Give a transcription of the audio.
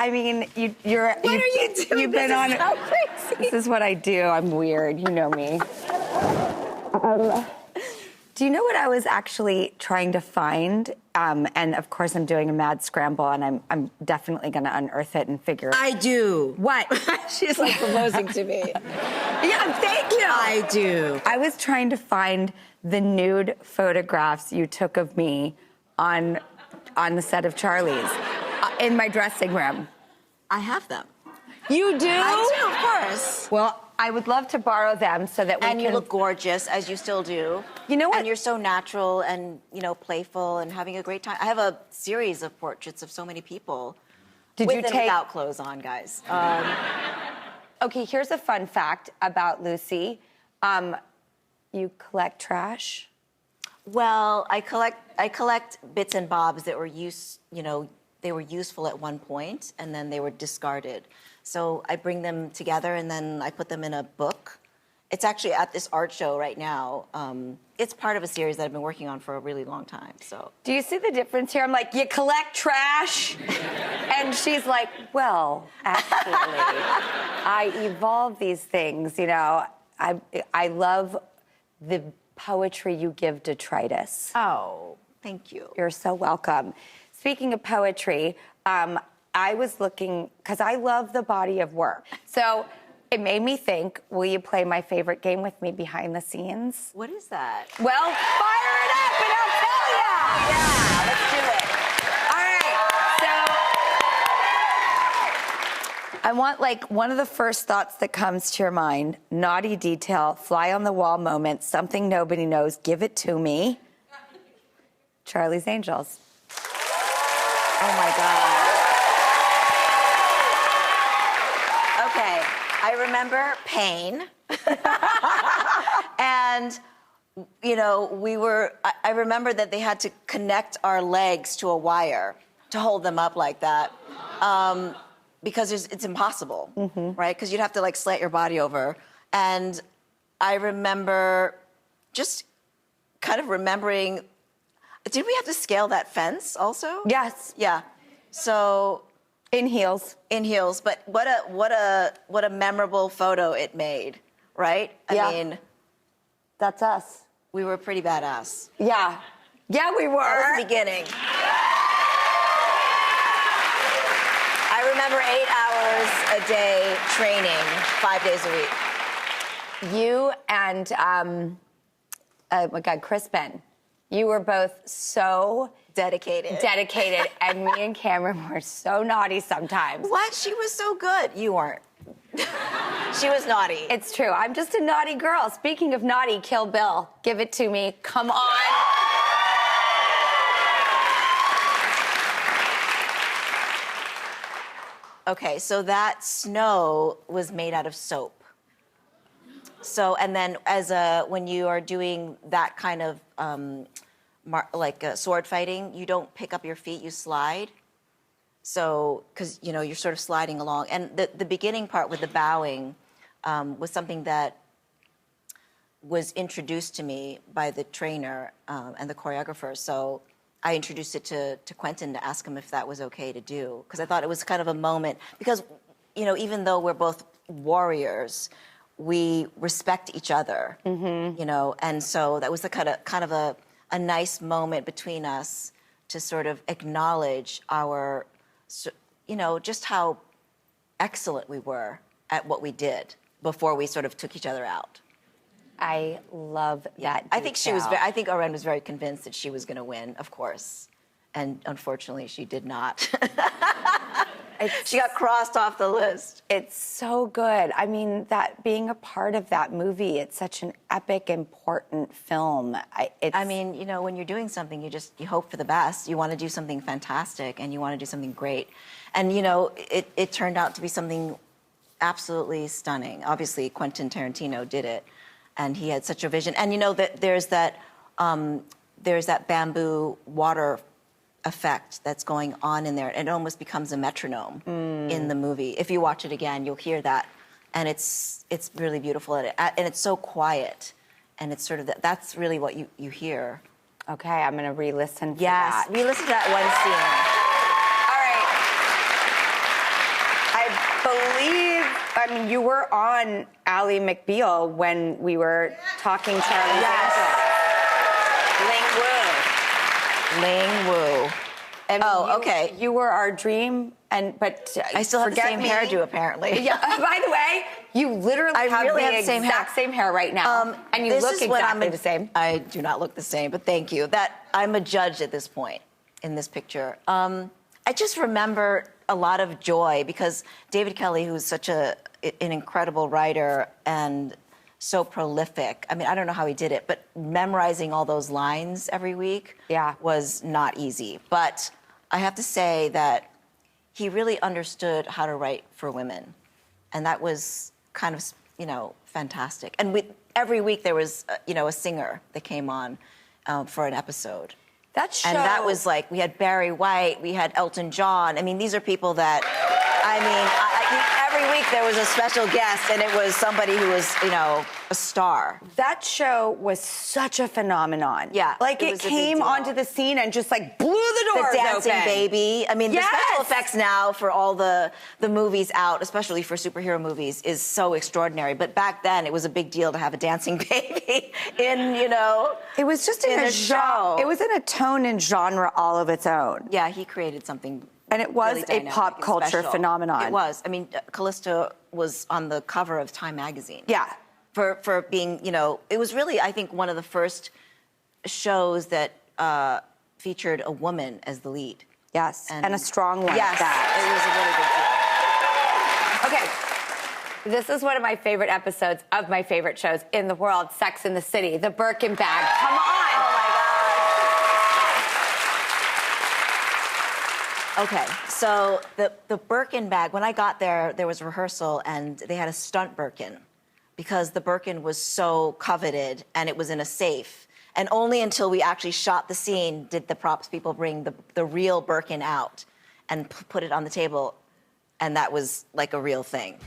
I mean, you're. What are you doing? You've been on. So crazy. This is what I do. I'm weird. You know me. Do you know what I was actually trying to find? And of course, I'm doing a mad scramble, and I'm definitely going to unearth it and figure. I do. What? She's like proposing to me. Yeah, thank you. I do. I was trying to find the nude photographs you took of me on the set of Charlie's in my dressing room. I have them. You do? I do, of course. Well, I would love to borrow them so that we can... And you look gorgeous, as you still do. You know what? And you're so natural and, playful and having a great time. I have a series of portraits of so many people. Did you take... without clothes on, guys. Okay, here's a fun fact about Lucy. You collect trash? Well, I collect bits and bobs that were they were useful at one point, and then they were discarded. So I bring them together, and then I put them in a book. It's actually at this art show right now. It's part of a series that I've been working on for a really long time, so. Do you see the difference here? I'm like, you collect trash? And she's like, well, actually, I evolve these things, I love the poetry you give detritus. Oh, thank you. You're so welcome. Speaking of poetry, I was looking, because I love the body of work. So it made me think, will you play my favorite game with me behind the scenes? What is that? Well, fire it up and I'll tell ya! Yeah, let's do it. All right, so I want one of the first thoughts that comes to your mind, naughty detail, fly on the wall moment, something nobody knows, give it to me. Charlie's Angels. Oh my God. Okay, I remember pain. And, I remember that they had to connect our legs to a wire to hold them up like that. Because it's impossible, right? Because you'd have to slant your body over. And I remember just kind of remembering, did we have to scale that fence also? Yes. Yeah. So in heels. In heels, but what a memorable photo it made, right? I mean, that's us. We were pretty badass. Yeah. Yeah, we were. That was the beginning. I remember 8 hours a day training, 5 days a week. You and, oh my God, Crispin. You were both so dedicated, and me and Cameron were so naughty sometimes. What? She was so good. You weren't. She was naughty. It's true. I'm just a naughty girl. Speaking of naughty, Kill Bill. Give it to me. Come on. Okay, so that snow was made out of soap. So, and then when you are doing that kind of sword fighting, you don't pick up your feet, you slide. So, because, you're sort of sliding along. And the beginning part with the bowing was something that was introduced to me by the trainer and the choreographer. So I introduced it to Quentin to ask him if that was okay to do. Because I thought it was kind of a moment. Because, even though we're both warriors, we respect each other, and so that was the kind of a nice moment between us to sort of acknowledge our, just how excellent we were at what we did before we sort of took each other out. I love that. I think I think Oren was very convinced that she was going to win, of course, and unfortunately she did not. She got crossed off the list. It's so good. I mean, that being a part of that movie, it's such an epic, important film. When you're doing something, you hope for the best. You want to do something fantastic, and you want to do something great. And, it turned out to be something absolutely stunning. Obviously, Quentin Tarantino did it, and he had such a vision. And, that there's that bamboo water effect that's going on in there. It almost becomes a metronome in the movie. If you watch it again, you'll hear that. And it's really beautiful. And it's so quiet. And it's sort of, that's really what you hear. Okay, I'm going to re-listen to that. Yes, re-listen to that one scene. believe, I mean, you were on Ally McBeal when we were talking Charlie's Angels. Ling Wu. And okay. You were our dream, but I still have the same me. hairdo, apparently. Yeah. By the way, you literally have really the have the same exact same hair right now, and you look exactly the same. I do not look the same, but thank you. That I'm a judge at this point in this picture. I just remember a lot of joy because David Kelley, who's such an incredible writer and so prolific. I mean, I don't know how he did it, but memorizing all those lines every week was not easy. But I have to say that he really understood how to write for women. And that was kind of, fantastic. And every week there was, a singer that came on for an episode. And that was like, we had Barry White, we had Elton John. I mean, these are people that, every week there was a special guest, and it was somebody who was, a star. That show was such a phenomenon. Yeah. Like, it came onto the scene and just, like, blew the doors open. The dancing baby. I mean, the special effects now for all the movies out, especially for superhero movies, is so extraordinary. But back then, it was a big deal to have a dancing baby in, It was just in a show. It was in a tone and genre all of its own. Yeah, he created something. And it was really a pop culture phenomenon. It was. I mean, Callisto was on the cover of Time magazine. Yeah. For being, it was really, I think, one of the first shows that featured a woman as the lead. Yes, and a strong one. Yes, it was a really good deal. Okay, this is one of my favorite episodes of my favorite shows in the world, Sex and the City, the Birkin bag. Come on. Okay, so the Birkin bag, when I got there, there was rehearsal, and they had a stunt Birkin because the Birkin was so coveted, and it was in a safe. And only until we actually shot the scene did the props people bring the real Birkin out and put it on the table, and that was like a real thing.